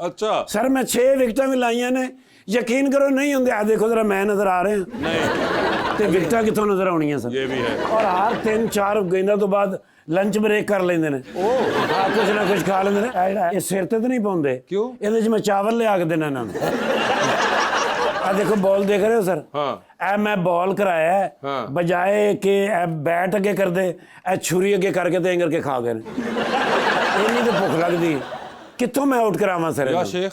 अच्छा, सर मैं 6 विकटां भी लाइयां ने, यकीन करो नहीं होंगे। आ देखो जरा मैं नजर आ रहे हैं नहीं, ਤੇ ਵਿਕਟਾਂ ਕਿੱਥੋਂ ਨਜ਼ਰ ਆਉਣੀਆਂ ਸਰ। ये भी है। ਔਰ ਹਰ 3-4 ਗੇਂਦਾਂ ਤੋਂ ਬਾਅਦ ਲੰਚ ਬ੍ਰੇਕ ਕਰ ਲੈਂਦੇ ਨੇ। ਆ ਕੁਝ ਨਾ ਕੁਝ ਖਾ ਲੈਂਦੇ ਨੇ। ਇਹ ਜਿਹੜਾ ਇਹ ਸਿਰ ਤੇ ਤਾਂ ਨਹੀਂ ਪਾਉਂਦੇ। ਕਿਉਂ? ਇਹਦੇ 'ਚ ਮੈਂ ਚਾਵਲ ਲਿਆ ਕੇ ਦੇਣਾ ਇਹਨਾਂ ਨੂੰ। ਆ ਦੇਖੋ ਬॉल ਦੇਖ ਰਹੇ ਹੋ ਸਰ? हाँ, ਇਹ ਮੈਂ ਬॉल ਕਰਾਇਆ ਹੈ, ਹਾਂ। ਬਜਾਏ ਕਿ ਇਹ ਬੈਟ ਅੱਗੇ ਕਰਦੇ, ਇਹ ਛੁਰੀ ਅੱਗੇ ਕਰਕੇ ਤੇ ਇੰਗਰ ਕੇ ਖਾ ਗਏ ਨੇ। ਇੰਨੀ ਤਾਂ ਭੁੱਖ ਲੱਗਦੀ, ਕਿੱਥੋਂ ਮੈਂ ਆਊਟ ਕਰਾਵਾਂ ਸਰ या ਇਹਨਾਂ ਨੂੰ? Sheikh,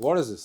what is this?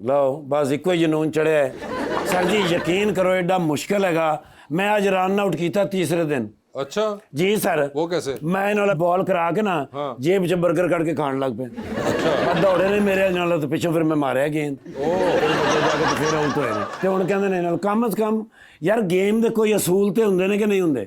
ਲਓ ਬਸ ਇੱਕੋ ਹੀ ਜਨੂਨ ਚੜਿਆ ਹੈ ਸਰ ਜੀ। ਯਕੀਨ ਕਰੋ ਐਡਾ ਮੁਸ਼ਕਲ ਹੈਗਾ। ਮੈਂ ਅੱਜ ਰਨ ਆਊਟ ਕੀਤਾ ਤੀਸਰੇ ਦਿਨ। अच्छा, ਜੀ ਸਰ। वो कैसे? ਮੈਂ ਇਹਨਾਂ ਨਾਲ ਬਾਲ ਕਰਾ ਕੇ ਨਾ ਹਾਂ। ਜੇਬ 'ਚ 버ਗਰ ਕੱਢ ਕੇ ਖਾਣ ਲੱਗ ਪਿਆ। ਬਸ ਦੌੜੇ ਨੇ ਮੇਰੇ ਨਾਲ ਤੇ ਪਿੱਛੋਂ ਫਿਰ ਮੈਂ ਮਾਰਿਆ ਗੇਂਦ ਜਾ ਕੇ ਤੇ ਫਿਰ ਆਊਟ ਹੋਏ ਨੇ ਤੇ ਹੁਣ ਕਹਿੰਦੇ ਨੇ ਨਾਲ ਕਮ ਅਜ਼ ਕਮ ਯਾਰ ਗੇਮ ਦੇ ਕੋਈ ਅਸੂਲ ਤੇ ਹੁੰਦੇ ਨੇ ਕਿ ਨਹੀਂ ਹੁੰਦੇ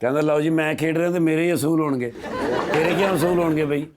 ਕਹਿੰਦਾ ਲਓ ਜੀ ਮੈਂ ਖੇਡ ਰਿਹਾ ਤੇ ਮੇਰੇ ਹੀ ਅਸੂਲ ਹੋਣਗੇ ਤੇਰੇ ਕੀ ਅਸੂਲ ਹੋਣਗੇ ਬਈ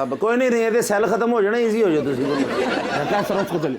अब कोई नहीं रही है सेल खत्म हो जाना इजी हो जाए तुसी क्या सर उसको चले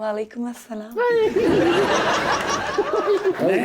वालेकुम अस्सलाम। नहीं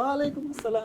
वालेकुम अस्सलाम।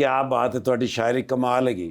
ਕੀ ਬਾਤ ਹੈ ਤੁਹਾਡੀ ਸ਼ਾਇਰੀ ਕਮਾਲ ਹੈਗੀ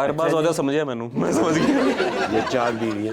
अरबा ज़्यादा समझिया मैनू मैं समझ गया ये चार बीवियां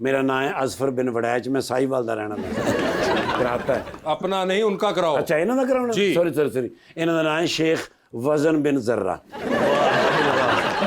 ਮੇਰਾ ਨਾਮ ਹੈ ਅਜ਼ਫਰ ਬਿਨ ਵੜੈਚ ਮੈਂ ਸਾਈਵਾਲ ਦਾ ਰਹਿਣਾ ਵਾਲਾ ਕਰਾਤਾ ਹੈ अपना नहीं उनका कराओ। ਅੱਛਾ ਇਹਨਾਂ ਦਾ ਕਰਾਉਣਾ ਜੀ। ਸੌਰੀ ਸੌਰੀ ਸੌਰੀ ਇਹਨਾਂ ਦਾ ਨਾਮ ਹੈ ਸ਼ੇਖ ਵਜ਼ਨ ਬਿਨ ਜ਼र्रा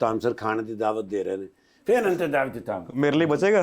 ਤਾਮ ਸਰ ਖਾਣੇ ਦੀ ਦਾਵਤ ਦੇ ਰਹੇ ਨੇ ਫਿਰ ਅੰਤ ਦਾਵਤ ਤਾਮ मेरे लिए बचेगा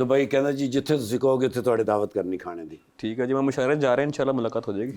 ਦੁਬਈ ਕਹਿੰਦਾ ਜੀ ਜਿੱਥੇ ਤੁਸੀਂ ਕਹੋਗੇ ਉੱਥੇ ਤੁਹਾਡੀ ਦਾਵਤ ਕਰਨੀ ਖਾਣੇ ਦੀ ठीक है जी मैं मुशायरे जा रहे हैं इंशाल्लाह मुलाकात हो जाएगी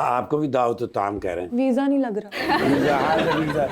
आपको भी दावत ताम कह रहे हैं वीजा नहीं लग रहा।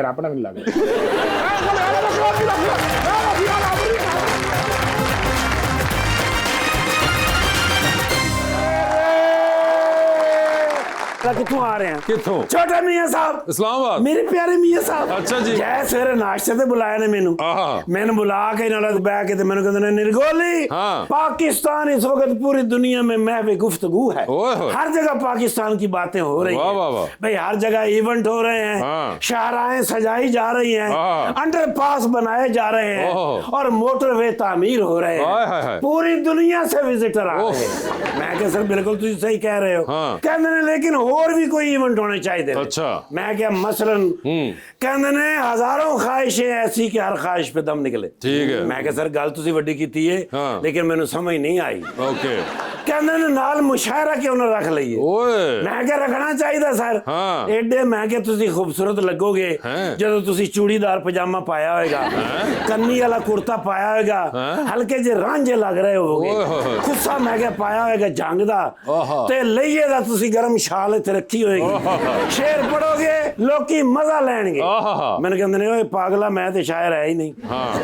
मेरा अपना मिल लगा कितों आ रहे हैं कितों? छोटे मियां साहब इस्लामाबाद। मेरे प्यारे मियां साहब अच्छा जी। जय सवेरे नाश्ते ते बुलाया ने मेनू आहा। मैंने बुला के नाल बैठ के ते मैंने कहंदे ने निर्गोली हाँ। पाकिस्तान इस वक्त पूरी दुनिया में महवे गुफ्तगू है ओए होए। हर जगह पाकिस्तान की बातें हो रही वाह, हैं वाह, वाह। भाई हर जगह इवेंट हो रहे हैं हाँ। शाहराहें सजाई जा रही हैं हाँ। अंडरपास बनाए जा रहे हैं ओह। और मोटरवे तामीर हो रहे हाय, हाय, हैं हाय। पूरी दुनिया से विजिटर आ ओह। रहे हैं मैं कहा सर बिल्कुल तुम सही कह रहे हो हाँ। कहते ने लेकिन और भी कोई इवेंट होने चाहिए अच्छा। मैं क्या मसलन कहते ने हजारों ख्वाहिशें ऐसी कि हर ख्वाहिश पे दम निकले ठीक है। मैं क्या सर गल तुसी वड्डी कीती है हाँ। लेकिन मैंने समझ नहीं आई ओके। कहते ने नाल मुशायरा क्यों ना रख लईए ओए। मैं क्या रखना चाहिए सर हाँ। एडे मैं क्या तुसी खूबसूरत लगोगे हैं। ਜਦੋਂ ਤੁਸੀਂ ਚੂੜੀਦਾਰ ਪਜਾਮਾ ਪਾਇਆ ਹੋਵੇਗਾ ਕੰਨੀ ਵਾਲਾ ਕੁੜਤਾ ਪਾਇਆ ਹੋਵੇਗਾ ਹਲਕੇ ਜਿਹੇ ਰਾਂਝੇ ਲੱਗ ਰਹੇ ਹੋਵੋਗੇ ਓਏ ਹੋਏ ਹੋਏ। ਖੁੱਸਾ ਮੈਂ ਕਿਹਾ ਪਾਇਆ ਹੋਵੇਗਾ ਜੰਗ ਦਾ ਆਹਾ। ਤੇ ਲਈਏ ਦਾ ਤੁਸੀਂ ਗਰਮ ਸ਼ਾਲ ਇੱਥੇ ਰੱਖੀ ਹੋਏਗੀ ਸ਼ੇਰ ਪੜੋਗੇ ਲੋਕੀ ਮਜ਼ਾ ਲੈਣਗੇ ਆਹਾ। ਮੈਨੂੰ ਕਹਿੰਦੇ ਨੇ ਓਏ ਪਾਗਲਾ ਮੈਂ ਤੇ ਸ਼ਾਇਰ ਹੈ ਹੀ ਨਹੀਂ हाँ।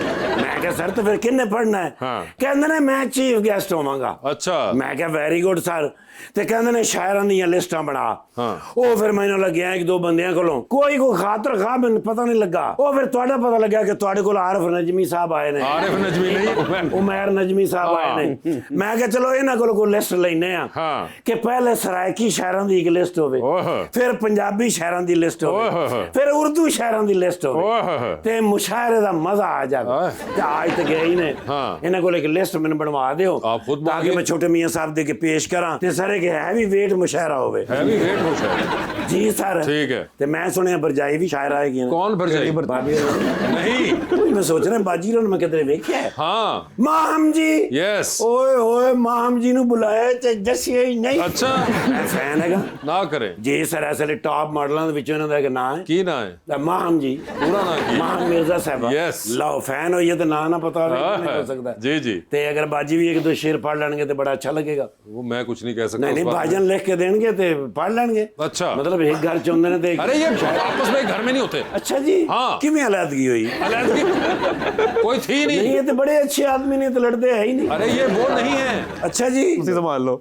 ਮੈਂ ਕਿਹਾ ਸਰ ਤੇ ਫਿਰ ਕਿੰਨੇ ਪੜਨਾ ਹੈ ਹਾਂ। ਕਹਿੰਦੇ ਨੇ ਮੈਂ ਚੀਫ ਗੈਸਟ ਹੋਵਾਂਗਾ अच्छा। ਮੈਂ ਕਿਹਾ ਵੈਰੀ ਗੁੱਡ ਸਰ ਤੇ ਕਹਿੰਦੇ ਨੇ ਸ਼ਾਇਰਾਂ ਦੀਆਂ ਲਿਸਟਾਂ ਬਣਾ ਹਾਂ। ਉਹ ਫਿਰ ਮੈਨੂੰ ਲੱਗਿਆ ਇੱਕ ਦੋ ਬੰਦਿਆਂ ਕੋਲੋਂ ਕੋਈ ਖਾਤਰ ਖਾ ਮੈਨੂੰ ਪਤਾ ਨਹੀਂ ਲੱਗਾ ਉਹ ਫਿਰ ਤੁਹਾਡਾ ਪਤਾ ਲੱਗਿਆ ਕਿ ਤੁਹਾਡੇ ਕੋਲ ਆਰਿਫ ਨਜਮੀ ਸਾਹਿਬ ਆਏ ਨੇ आरिफ नजमी नहीं ਉਮਰ ਨਜਮੀ ਸਾਹਿਬ ਆਏ ਨੇ ਮੈਂ ਕਿਹਾ ਚਲੋ ਇਹਨਾਂ ਕੋਲੋਂ ਕੋਈ ਲਿਸਟ ਲੈਨੇ ਆ ਹਾਂ। ਕਿ ਪਹਿਲੇ ਸਰਾਇਕੀ ਸ਼ਾਇਰਾਂ ਦੀ ਇੱਕ ਲਿਸਟ ਹੋਵੇ ਓਏ ਹੋਏ। ਫਿਰ ਪੰਜਾਬੀ ਸ਼ਾਇਰਾਂ ਦੀ ਲਿਸਟ ਓਏ ਹੋਵੇ ਹੋਏ। ਫਿਰ ਉਰਦੂ ਸ਼ਾਇਰਾਂ ਦੀ ਲਿਸਟ ਓਏ ਹੋਵੇ ਹੋਏ। ਤੇ ਮੁਸ਼ਾਇਰੇ ਦਾ ਮਜ਼ਾ ਆ ਜਾਵੇ ਆਏ। ਤੇ ਅੱਜ ਤੇ ਗਏ ਹੀ ਨੇ ਹਾਂ। ਇਹਨਾਂ ਕੋਲ ਇੱਕ ਲਿਸਟ ਮੈਨੂੰ ਬਣਵਾ ਦਿਓ ਆਪ ਖੁਦ ਤਾਂ ਕਿ ਬਣਾਈਏ। ਮੈਂ ਛੋਟੇ ਮੀਆਂ ਸਾਹਿਬ ਦੇ ਕੇ ਪੇਸ਼ ਕਰਾਂ ਤੇ ਸਾਰੇ ਕਿ ਹੈਵੀ ਵੇਟ ਮੁਸ਼ਾਇਰਾ ਹੋਵੇ हैवी वेट हो शायद। ਜੀ ਸਰ ठीक है। ਤੇ ਮੈਂ ਸੁਣਿਆ ਬਰਜਾਈ ਵੀ ਸ਼ਾਇਰ ਆਏਗੀ कौन भर जाए? ਬਾਬੀ नहीं। ਮੈਂ ਸੋਚ ਰਿਹਾ ਬਾਜੀ ਨੂੰ ਮੈਂ ਕਿਧਰੇ ਵੇਖਿਆ ਹੈ। हाँ। ਮਾਹਮ ਜੀ यस। ਓਏ ਹੋਏ ਮਾਹਮ ਜੀ ਨੂੰ ਬੁਲਾਇਆ ਤੇ ਦੱਸਿਆ ਹੀ ਨਹੀਂ अच्छा। ਮੈਂ ਫੈਨ ਹੈਗਾ ना करें। ਜੀ ਸਰ ਅਸਲੇ ਟਾਪ ਮਾਡਲਾਂ ਦੇ ਵਿੱਚੋਂ ਇਹਨਾਂ ਦਾ ਇੱਕ ਨਾਂ ਹੈ की ना है? ਤਾਂ ਮਾਹਮ ਜੀ पूरा ना की। ਮਾਹਮ ਮਿਰਜ਼ਾ ਸਾਹਿਬ Yes। ਲਓ ਫੈਨ ਹੋਈਏ ਤੇ ਨਾਂ ਨਾ ਪਤਾ ਹੋਵੇ हाँ, ਨਹੀਂ ਹੋ ਸਕਦਾ जी जी। ਤੇ ਅਗਰ ਬਾਜੀ ਵੀ ਇੱਕ ਦੋ ਸ਼ੇਰ ਪੜ੍ਹ ਲੈਣਗੇ ਤੇ ਬੜਾ ਅੱਛਾ ਲੱਗੇਗਾ वो मैं कुछ नहीं कह सकता ਨਹੀਂ उस ਨਹੀਂ बात में। ਭਾਜਨ ਲਿਖ ਕੇ ਦੇਣਗੇ ਤੇ ਪੜ੍ਹ ਲੈਣਗੇ अच्छा। ਮਤਲਬ ਇੱਕ ਘਰ ਚ ਹੁੰਦੇ ਨੇ ਤੇ अरे ये आपस में घर में नहीं होते। ਅੱਛਾ ਜੀ हाँ। ਕਿਵੇਂ ਅਲੱਦਗੀ ਹੋਈ अलग कोई थी नहीं नहीं। ये तो बड़े अच्छे आदमी ने तो लड़ते है ही नहीं अरे ये वो नहीं है। अच्छा जी संभाल लो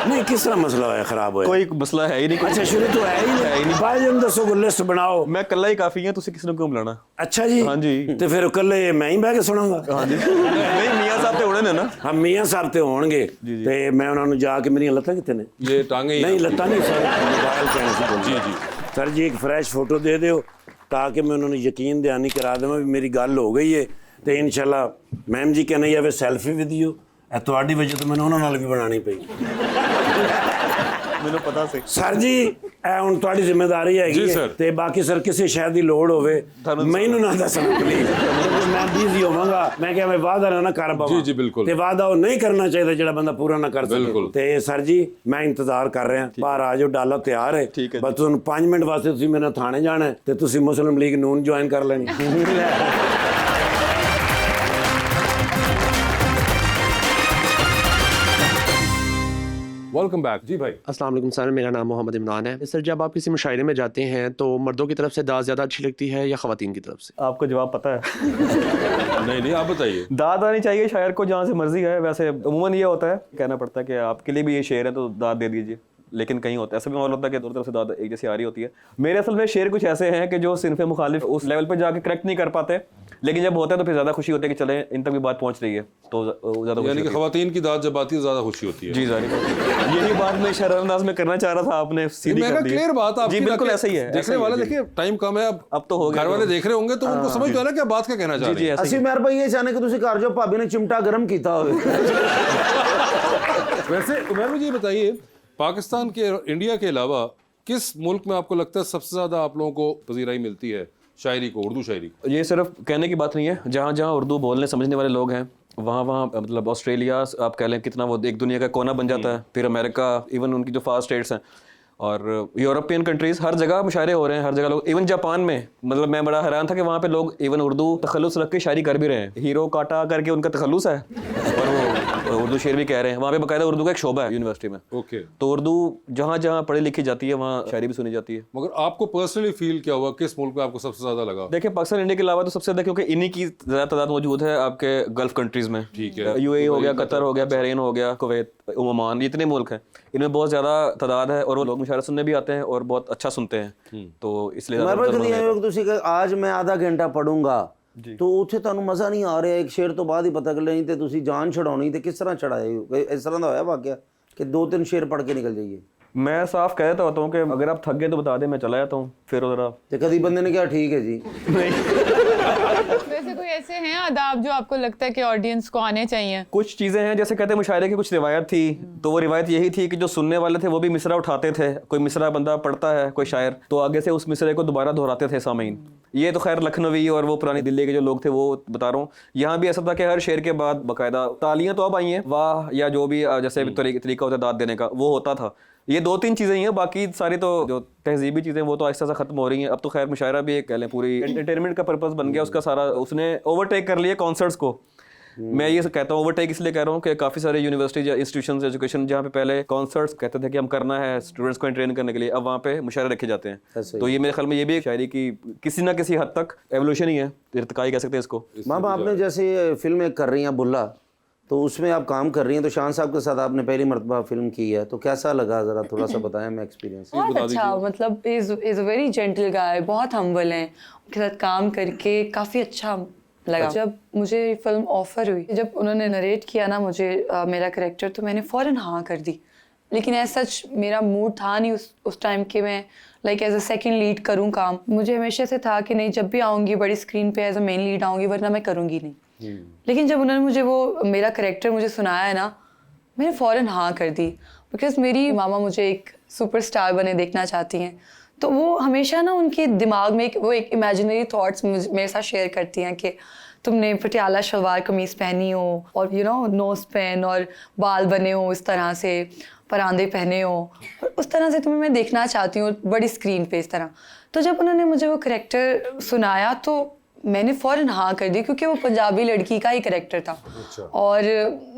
नहीं किस तरह मसला है खराब होया कोई मसला है ही नहीं अच्छा शुरू तो है ही नहीं भाईजान दसो को लिस्ट बनाओ मैं कल्ला ही काफी है तुसी किसी ने क्यों बुलाना अच्छा जी हाँ जी। तो फिर कल मैं ही बह के सुनाऊंगा हाँ जी नहीं मियां साहब ते होने ने ना हम मियां साहब ते होणगे ते मैं उन्हां नु जाके मेरी लत्तां कित्थे ने ये टांगे ही। नहीं लत्तां नहीं सर मोबाइल कहने से बोल जी जी। सर जी एक फ्रेश फोटो दे दियो ताकि मैं उन्होंने यकीन दहानी करा देवां भी मेरी गल हो गई है तो इंशाल्लाह मैम जी कहने जावे सैल्फी विद यू ਤੁਹਾਡੀ ਵਜ੍ਹਾ ਤੋਂ ਮੈਨੂੰ ਉਹਨਾਂ ਨਾਲ ਵੀ ਬਣਾਣੀ ਪਈ ਮੈਨੂੰ ਪਤਾ ਸੀ ਸਰ ਜੀ ਇਹ ਹੁਣ ਤੁਹਾਡੀ ਜ਼ਿੰਮੇਵਾਰੀ ਹੈਗੀ ਜੀ ਹੈ ਸਰ। ਤੇ ਬਾਕੀ ਸਰ ਕਿਸੇ ਸ਼ੈ ਦੀ ਲੋੜ ਹੋਵੇ ਮੈਨੂੰ ਨਾ ਦੱਸਣਾ ਪਲੀਜ਼ ਮੈਂ ਬਿਜ਼ੀ ਹੋਵਾਂਗਾ ਮੈਂ ਕਿਹਾ ਮੈਂ ਵਾਅਦਾ ਨਾ ਕਰ ਪਾਵਾਂ ਜੀ, ਜੀ, ਬਿਲਕੁਲ। ਤੇ ਵਾਅਦਾ ਉਹ ਨਹੀਂ ਕਰਨਾ ਚਾਹੀਦਾ ਜਿਹੜਾ ਬੰਦਾ ਪੂਰਾ ਨਾ ਕਰ ਸਕੇ ਬਿਲਕੁਲ। ਤੇ ਸਰ ਜੀ ਮੈਂ ਇੰਤਜ਼ਾਰ ਕਰ ਰਿਹਾ ਬਾਹਰ ਆ ਜਾਓ ਡਾਲਾ ਤਿਆਰ ਹੈ ਠੀਕ ਹੈ ਬਸ ਤੁਹਾਨੂੰ 5 ਮਿੰਟ ਵਾਸਤੇ ਤੁਸੀਂ ਮੇਰੇ ਨਾਲ ਥਾਣੇ ਜਾਣਾ ਹੈ ਤੇ ਤੁਸੀਂ ਮੁਸਲਿਮ ਲੀਗ ਨੂਨ ਜੁਆਇਨ ਕਰ ਲੈਣੀ वेलकम बैक जी भाई। अस्सलाम वालेकुम सर, मेरा नाम मोहम्मद इमरान है। सर जब आप किसी मुशायरे में जाते हैं तो मर्दों की तरफ से दाद ज़्यादा अच्छी लगती है या ख़वातीन की तरफ से? आपको जवाब पता है नहीं नहीं, आप बताइए। दाद आनी चाहिए शायर को जहाँ से मर्जी है। वैसे अमूमन ये होता है, कहना पड़ता है कि आपके लिए भी ये शेर है तो दाद दे दीजिए, लेकिन कहीं होता है ऐसा भी मालूम होता है कि दोनों तरफ से दाद एक जैसी आ रही होती है। मेरे असल में शेर कुछ ऐसे हैं कि जो सिनफ मुखालिफ उस लेवल पे जाके करेक्ट नहीं कर पाते, लेकिन जब होता है तो फिर ज़्यादा खुशी होती है कि चले इन तक भी बात पहुँच रही है तो ज़्यादा यानी कि खवातीन की दाद जब आती है ज़्यादा खुशी होती है। जी जाहिर यही बात मैं शर्मनाज में करना चाह रहा था, आपने सीधी कर दी। क्लियर बात आपकी जी बिल्कुल ना कि ऐसा ही है। देखने वाले देखिए टाइम कम है अब तो हो गया घर वाले देख रहे होंगे तो उनको समझ तो है ना क्या बात क्या कहना चाह जी रहे जी हैं। ऐसा ही ਅਸੀਂ मेहर भाई ये चाहने कि तुसी घर जो भाभी ने चिमटा गर्म कीता होवे वैसे उमर मुझे ये बताइए पाकिस्तान के इंडिया के अलावा किस मुल्क में आपको लगता है सबसे ज़्यादा आप लोगों को पजीराई मिलती है शायरी को, उर्दू शायरी को? ये सिर्फ कहने की बात नहीं है, जहाँ जहाँ उर्दू बोलने समझने वाले लोग हैं वहाँ वहाँ मतलब ऑस्ट्रेलिया आप कह लें कितना वो एक दुनिया का कोना बन जाता है, फिर अमेरिका, इवन उनकी जो फास्ट स्टेट्स हैं और यूरोपियन कंट्रीज़, हर जगह मुशायरे हो रहे हैं, हर जगह लोग, इवन जापान में मतलब मैं बड़ा हैरान था कि वहाँ पे लोग इवन उर्दू तखल्लुस रख के शायरी कर भी रहे हैं। हीरो काटा करके उनका तखल्लुस है और वो उर्दू शेर भी कह रहे हैं। वहाँ पे बाकायदा उर्दू का एक शोबा है यूनिवर्सिटी में। ओके। तो उर्दू जहाँ जहाँ पढ़ी लिखी जाती है वहाँ शायरी भी सुनी जाती है। मगर आपको पर्सनली फील क्या हुआ, किस मुल्क में आपको सबसे ज़्यादा लगा? देखिए पाकिस्तान इंडिया के अलावा तो सबसे ज़्यादा क्योंकि इन्हीं की ज़्यादा तादाद मौजूद है आपके गल्फ कंट्रीज़ में। ठीक है। यूएई हो गया, कतर हो गया, बहरीन हो गया, कुवैत, ओमान, ये इतने मुल्क हैं, इनमें बहुत ज़्यादा तादाद है और वो लोग मुशायरा सुनने भी आते हैं और बहुत अच्छा सुनते हैं। तो इसलिए मेहर भाई ज़्यादा कदी ਐਵੇਂ ਕਿ ਤੁਸੀਂ आज मैं आधा घंटा पढ़ूंगा तो ਉੱਥੇ ਤੁਹਾਨੂੰ ਮਜ਼ਾ ਨਹੀਂ ਆ ਰਿਹਾ, ਇੱਕ ਸ਼ੇਰ ਤੋਂ ਬਾਅਦ ਹੀ ਪਤਾ ਚੱਲੇ ਨਹੀਂ ਤੇ ਤੁਸੀਂ ਜਾਨ ਛਡਾਉਣੀ ਤੇ ਕਿਸ ਤਰ੍ਹਾਂ ਛਡਾਏ? ਇਸ ਤਰ੍ਹਾਂ ਦਾ ਹੋਇਆ ਵਾਕਿਆ कि 2-3 शेर पढ़ के निकल जाइए? मैं साफ कह देता होता हूँ कि अगर आप थक गए तो बता दें, मैं चला जाता हूँ फिर उधर आप। ਤੇ कदी बंदे ने कहा ठीक है जी? वैसे कोई ऐसे हैं आदाब जो आपको लगता है कि ऑडियंस को आने चाहिए? कुछ चीज़ें हैं जैसे कहते हैं मुशायरे की कुछ रिवायत थी, तो वो रिवायत यही थी कि जो सुनने वाले थे वो भी मिसरा उठाते थे। कोई मिसरा बंदा पढ़ता है कोई शायर तो आगे से उस मिसरे को दोबारा दोहराते थे सामीन। ये तो खैर लखनवी और वो पुरानी दिल्ली के जो लोग थे वो बता रहा हूँ। यहाँ भी ऐसा था कि हर शेर के बाद बाकायदा तालियाँ तो अब आई हैं, वाह या जो भी जैसे तरीका होता है दाद देने का वो होता था। ये 2-3 चीज़ें ही हैं, बाकी सारी तो जो तहजीबी चीज़ें वो तो आहिस्ता सा ख़त्म हो रही हैं। अब तो खैर मुशायरा भी एक कह लें पूरी एंटरटेनमेंट का पर्पस बन गया उसका सारा, उसने ओवरटेक कर लिया कॉन्सर्ट्स को। मैं ये कहता हूँ ओवरटेक इसलिए कह रहा हूँ कि काफ़ी सारे यूनिवर्सिटी या इंस्टीट्यूशन एजुकेशन जहाँ पे पहले कॉन्सर्ट्स कहते थे कि हम करना है स्टूडेंट्स को ट्रेन करने के लिए, अब वहाँ पे मुशायरे रखे जाते हैं। तो ये मेरे ख्याल में ये भी एक शायरी की किसी ना किसी हद तक एवोल्यूशन ही है, इर्तिकाई कह सकते हैं इसको। मैम आपने जैसे फिल्म एक कर रही हैं बुल्ला, तो उसमें आप काम कर रही हैं, तो शान साहब के साथ आपने पहली मरतबा फिल्म की है, तो कैसा लगा ज़रा थोड़ा सा बताएं हमें एक्सपीरियंस। बहुत अच्छा, मतलब इज अ वेरी जेंटल गाय, बहुत हम्बल हैं। उनके साथ काम करके काफ़ी अच्छा लगा। जब मुझे फिल्म ऑफर हुई, जब उन्होंने नरेट किया ना मुझे मेरा कैरेक्टर, तो मैंने फ़ौरन हाँ कर दी। लेकिन ऐसा सच मेरा मूड था नहीं उस टाइम के मैं like as a second lead करूँ काम। मुझे हमेशा से था कि नहीं, जब भी आऊँगी बड़ी स्क्रीन पे एज अ मेन लीड आऊँगी, वरना मैं करूँगी नहीं। लेकिन जब उन्होंने मुझे वो मेरा कैरेक्टर मुझे सुनाया है ना, मैंने फ़ौरन हाँ कर दी। बिकॉज मेरी मामा मुझे एक सुपरस्टार बने देखना चाहती हैं, तो वो हमेशा ना उनके दिमाग में वो एक इमेजिनरी थॉट्स मेरे साथ शेयर करती हैं कि तुमने पटियाला शलवार कमीज़ पहनी हो और नोज़ पेन और बाल बने हो इस तरह से, परांदे पहने हो, और उस तरह से तुम्हें मैं देखना चाहती हूँ बड़ी स्क्रीन पे इस तरह। तो जब उन्होंने मुझे वो कैरेक्टर सुनाया तो मैंने फ़ौरन हाँ कर दी, क्योंकि वो पंजाबी लड़की का ही कैरेक्टर था। और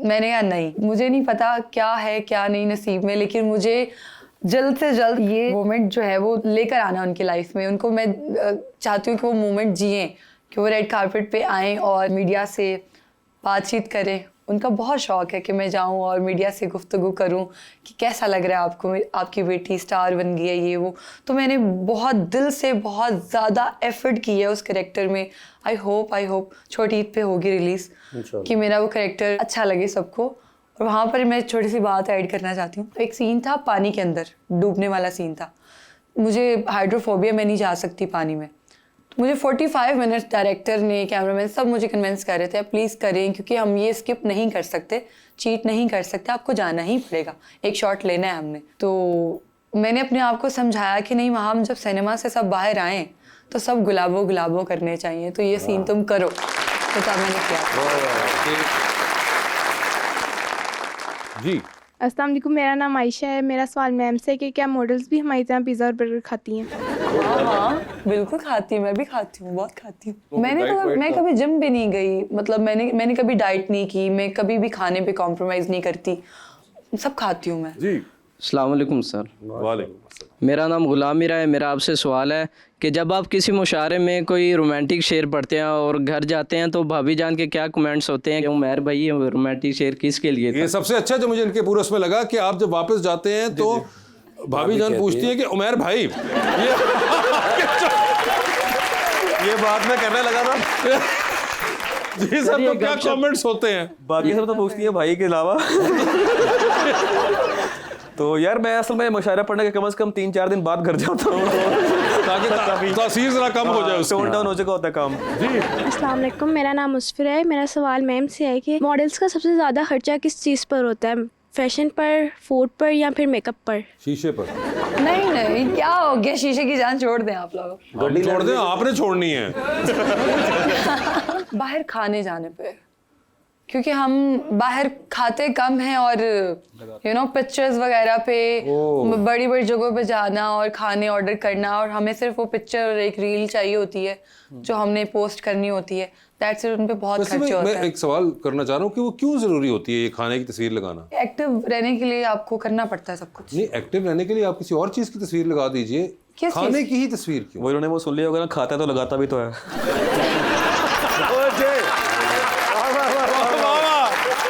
मैंने कहा नहीं, मुझे नहीं पता क्या है क्या नहीं नसीब में, लेकिन मुझे जल्द से जल्द ये मोमेंट जो है वो लेकर आना उनकी लाइफ में। उनको मैं चाहती हूँ कि वो मोमेंट जिएं, कि वो रेड कारपेट पे आएँ और मीडिया से बातचीत करें। उनका बहुत शौक़ है कि मैं जाऊँ और मीडिया से गुफ्तगू करूँ कि कैसा लग रहा है आपको, आपकी बेटी स्टार बन गई है ये वो। तो मैंने बहुत दिल से बहुत ज़्यादा एफर्ट की है उस कैरेक्टर में। आई होप छोटी ईद पे होगी रिलीज़, कि मेरा वो कैरेक्टर अच्छा लगे सबको। और वहाँ पर मैं छोटी सी बात ऐड करना चाहती हूँ। एक सीन था पानी के अंदर, डूबने वाला सीन था। मुझे हाइड्रोफोबिया, मैं नहीं जा सकती पानी में, मुझे 45 मिनट्स डायरेक्टर ने, कैमरामैन सब मुझे कन्विंस कर रहे थे प्लीज़ करें, क्योंकि हम ये स्किप नहीं कर सकते, चीट नहीं कर सकते, आपको जाना ही पड़ेगा, एक शॉट लेना है हमने। तो मैंने अपने आप को समझाया कि नहीं, वहाँ हम जब सिनेमा से सब बाहर आएँ तो सब गुलाबों करने चाहिए, तो ये सीन तुम करो, तो तब मैंने किया। जी अस्सलाम वालेकुम, मेरा नाम आयशा है। मेरा सवाल मैम से है कि क्या मॉडल्स भी हमारी तरह पिज़्ज़ा और बर्गर खाती हैं? हाँ बिल्कुल खाती हूँ, मैं भी खाती हूँ, बहुत खाती हूँ। मैं कभी जिम भी नहीं गई, मतलब मैंने कभी डाइट नहीं की, मैं कभी भी खाने पे कॉम्प्रोमाइज़ नहीं करती, सब खाती हूँ मैं। जी अस्सलाम वालेकुम सर। वालेकुम। मेरा नाम गुलाम मीरा है। मेरा आपसे सवाल है कि जब आप किसी मुशारे में कोई रोमांटिक शेर पढ़ते हैं और घर जाते हैं तो भाभी जान के क्या कमेंट्स होते हैं कि उमैर भाई ये रोमांटिक शेर किसके लिए था? ये सबसे अच्छा जो मुझे इनके पूरे उसमें लगा कि आप जब वापस जाते हैं तो भाभी जान पूछती है कि उमैर भाई ये बात मैं करने लगा था। जी सब तो क्या कमेंट्स होते हैं? बाकी सब तो पूछती है भाई के अलावा। तो यार मैं असल में मुशायरा पढ़ने के कम से कम 3-4 दिन बाद घर जाता हूँ ताकि तासीर जरा कम हो जाए, टोन डाउन हो चुका होता है काम। जी अस्सलाम वालेकुम, मेरा नाम मुस्फिर है। मेरा सवाल मैम से है कि मॉडल्स का सबसे ज़्यादा खर्चा किस चीज़ पर होता है? फैशन पर, फूड पर या फिर मेकअप पर? शीशे पर। नहीं क्या हो गया, शीशे की जान छोड़ दें आप लोग। छोड़ दें, आपने छोड़नी है। बाहर खाने जाने पे, क्योंकि हम बाहर खाते कम हैं और पिक्चर्स वगैरह पे बड़ी बड़ी जगहों पे जाना और खाने ऑर्डर करना, और हमें सिर्फ वो पिक्चर और एक रील चाहिए होती है जो हमने पोस्ट करनी होती है, दैट्स इट। उन पे बहुत खर्चा होता है। मैं एक सवाल करना चाह रहा हूँ कि वो क्यों जरूरी होती है ये खाने की तस्वीर लगाना? एक्टिव रहने के लिए आपको करना पड़ता है सब कुछ। नहीं, एक्टिव रहने के लिए आप किसी और चीज की तस्वीर लगा दीजिए, खाने की ही तस्वीर क्यों? वो इन्होंने वो सुन लिया होगा ना, खाता है तो लगाता भी तो है।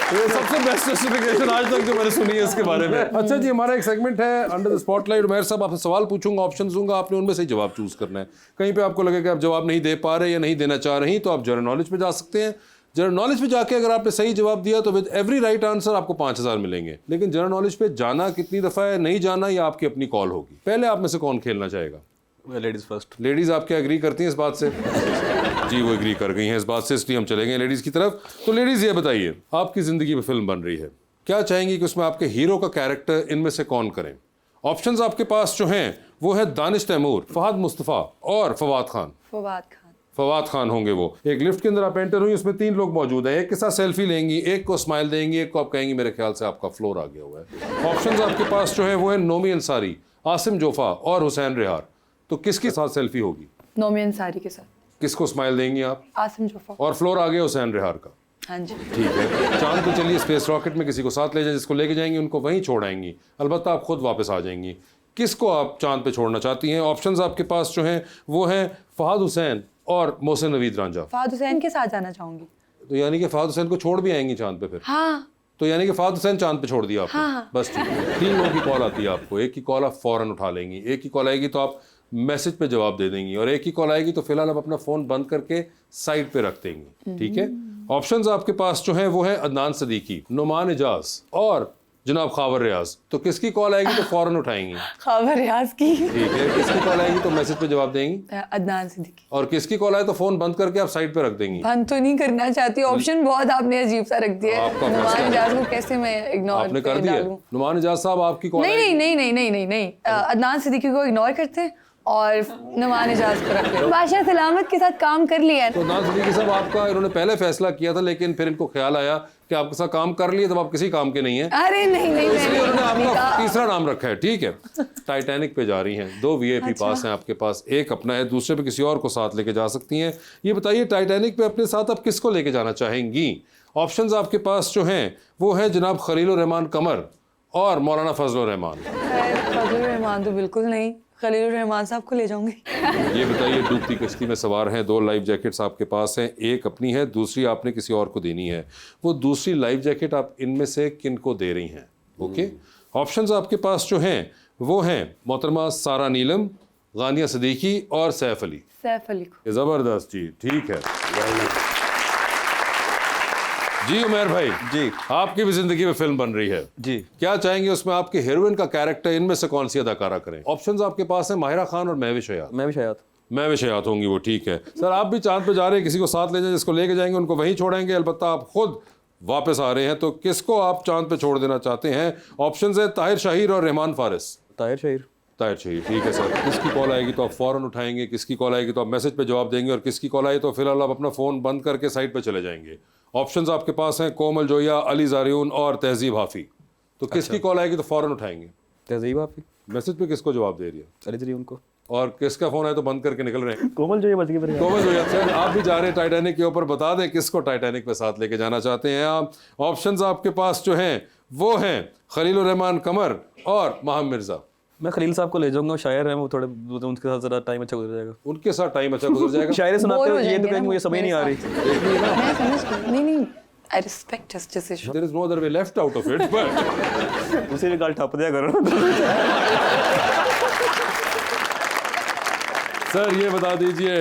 ये सबसे बेस्ट जस्टिफिकेशन आज तक जो मैंने सुनी है इसके बारे में। अच्छा जी, हमारा एक सेगमेंट है अंडर द स्पॉटलाइट। उमैर साहब आपसे सवाल पूछूंगा, ऑप्शन दूंगा, आपने उनमें से जवाब चूज करना है। कहीं पे आपको लगे कि आप जवाब नहीं दे पा रहे या नहीं देना चाह रही, तो आप जनरल नॉलेज पे जा सकते हैं। जनरल नॉलेज पे जाके अगर आपने सही जवाब दिया तो विद एवरी राइट आंसर आपको 5000 मिलेंगे। लेकिन जनरल नॉलेज पे जाना कितनी दफा है, नहीं जाना, या आपकी अपनी कॉल होगी। पहले आप में से कौन खेलना चाहेगा? Ladies first. लेडीज आपके एग्री करती हैं इस बात से? जी वो एग्री कर गई हैं इस बात से, इसलिए हम चलेंगे लेडीज की तरफ। तो लेडीज ये बताइए, आपकी जिंदगी में फिल्म बन रही है, क्या चाहेंगी कि उसमें आपके हीरो का कैरेक्टर इनमें से कौन करें? ऑप्शंस आपके पास जो हैं वो है दानिश तैमूर, फहद मुस्तफ़ा और फवाद खान। फवाद खान होंगे वो। एक लिफ्ट के अंदर आप एंटर हुई, उसमें 3 लोग मौजूद हैं। एक के साथ सेल्फी लेंगी, एक को स्माइल देंगी, एक को आप कहेंगी मेरे ख्याल से आपका फ्लोर आ गया हुआ है। ऑप्शंस आपके पास जो है वो है नोमी अंसारी, आसिम जोफा और हुसैन रिहार। तो किसके साथ सेल्फी होगी? नोमी अंसारी के साथ। किसको स्माइल देंगी आप? आसिम जोफा। और फ्लोर आ गया हुसैन रिहार का। हाँ जी ठीक है। चांद पे चलिए, स्पेस रॉकेट में किसी को साथ ले जाए, जिसको लेके जाएंगी उनको वहीं छोड़ आएंगी, अलबत्ता आप खुद वापस आ जाएंगी। किसको आप चांद पे छोड़ना चाहती हैं? ऑप्शंस आपके पास जो हैं वो हैं फहद हुसैन और मोहसिन नवीद रांझा। फहद हुसैन के साथ जाना चाहूंगी। तो यानी कि फहद हुसैन को छोड़ भी आएंगी चांद पे फिर? हाँ। तो यानी कि फहद हुसैन चांद पे छोड़ दिया आपने? हाँ। बस ठीक है। 3 लोगों की कॉल आती है आपको, एक की कॉल आप फौरन उठा लेंगी, एक की कॉल आएगी तो आप मैसेज पे जवाब दे देंगी, और एक ही कॉल आएगी तो फिलहाल आप अपना फोन बंद करके साइड पे रख देंगी। ठीक है। ऑप्शंस आपके पास जो है वो है अदनान सदीकी, नुमान इजाज और जनाब खावर रियाज। तो किसकी कॉल आएगी तो फौरन उठाएंगी? खावर रियाज की। ठीक है। किसकी कॉल आएगी तो मैसेज पे जवाब देंगी? अदनान सिद्दीकी। और किसकी कॉल आए तो फोन बंद करके आप साइड पे रख देंगी? बंद तो नहीं करना चाहती, ऑप्शन बहुत आपने अजीब सा रख दिया है। आपका नुमान फैसला। इजाज को कैसे मैं इग्नोर आपने कर दिया? नुमान इजाज साहब आपकी कॉल नहीं। अदनान सिद्दीकी को इग्नोर करते हैं और नुमान इजाज को रख लेते। बादशाह सलामत के साथ काम कर लिया है। तो अदनान सिद्दीकी साहब आपका इन्होंने पहले फैसला किया था, लेकिन फिर इनको ख्याल आया कि आपके साथ काम कर लिए, तब आप किसी काम के नहीं हैं। अरे नहीं इसलिए उन्होंने आपका तीसरा नाम रखा है। ठीक है। टाइटैनिक पे जा रही हैं, 2 VIP पास हैं आपके पास, एक अपना है, दूसरे पे किसी और को साथ लेके जा सकती हैं। ये बताइए टाइटैनिक पे अपने साथ आप किसको लेके जाना चाहेंगी? ऑप्शंस आपके पास जो हैं वो है जनाब खलीलुर रहमान कमर और मौलाना फजलुर रहमान। फजलुर रहमान तो बिल्कुल नहीं, खलीलुर रहमान साहब को ले जाऊंगी। ये बताइए, डूबती कश्ती में सवार हैं, 2 लाइफ जैकेट्स आपके पास हैं, एक अपनी है, दूसरी आपने किसी और को देनी है। वो दूसरी लाइफ जैकेट आप इनमें से किन को दे रही हैं? ओके। ऑप्शंस आपके पास जो हैं वो हैं मोहतरमा सारा नीलम, गानिया सदीकी और सैफ अली। सैफ अली को। जबरदस्त जी, ठीक है जी। उमैर भाई जी, आपकी भी जिंदगी में फिल्म बन रही है जी, क्या चाहेंगे उसमें आपके हीरोइन का कैरेक्टर इनमें से कौन सी अदाकारा करें? ऑप्शंस आपके पास है माहिरा खान और महविश हयात। मैं भी शायद। मैं विषयात होंगी वो, ठीक है सर। आप भी चांद पे जा रहे हैं, किसी को साथ ले जाए, जिसको लेके जाएंगे उनको वहीं छोड़ेंगे, अलबत्ता आप खुद वापस आ रहे हैं, तो किसको आप चांद पे छोड़ देना चाहते हैं? ऑप्शंस है ताहिर शाहीर और रहमान फारिस। ताहिर शाहीर। ताहिर शाहीर, ठीक है सर। किसकी कॉल आएगी तो आप फ़ौरन उठाएंगे, किसकी कॉल आएगी तो आप मैसेज पे जवाब देंगे, और किसकी कॉल आई तो फिलहाल आप अपना फ़ोन बंद करके साइड पे चले जाएंगे। ऑप्शंस आपके पास हैं कोमल जोया, अली ज़ारियून और तहजीब हाफी। तो किसकी कॉल आएगी तो फ़ौरन उठाएंगे? तहजीब हाफी। मैसेज पे किसको जवाब दे रही है? अली ज़ारियून को। और किसका फ़ोन है तो बंद करके निकल रहे हैं? कोमल जोया बच गई। कोमल जोया। सर आप भी जा रहे हैं टाइटैनिक के ऊपर, बता दें किसको टाइटैनिक पे साथ लेके जाना चाहते हैं आप? ऑप्शंस आपके पास जो हैं वो हैं खलीलुर रहमान कमर और माहम मिर्ज़ा। मैं खलील साहब को ले जाऊंगा, शायर हैं वो, थोड़े उनके साथ ज़रा टाइम अच्छा गुजर जाएगा। उनके साथ टाइम अच्छा गुजर जाएगा। शायरी सुनाते Bore हो हो ये तो जाएंगे कहेंगे ना मुझे समझ नहीं आ रही। मैं समझ गई। नहीं I respect his decision. There is no other way left out of it, but उसे भी गाल ठप दिया करो। सर ये बता दीजिए,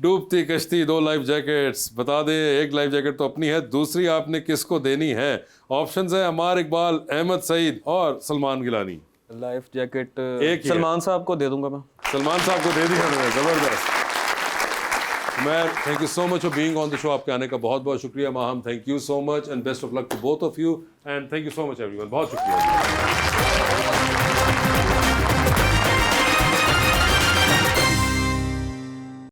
डूबती कश्ती, 2 लाइफ जैकेट्स, बता दें एक लाइफ जैकेट तो अपनी है, दूसरी आपने किसको देनी है? ऑप्शंस है अमार इकबाल, अहमद सईद और सलमान गिलानी। लाइफ जैकेट एक ही है। सलमान साहब को दे दूंगा मैं। सलमान साहब को दे दी उन्होंने, जबरदस्त। मैं thank you so much for being on the show, आपके आने का बहुत बहुत शुक्रिया Maham, thank you so much and best of luck to both of you and thank you so much everyone, बहुत शुक्रिया।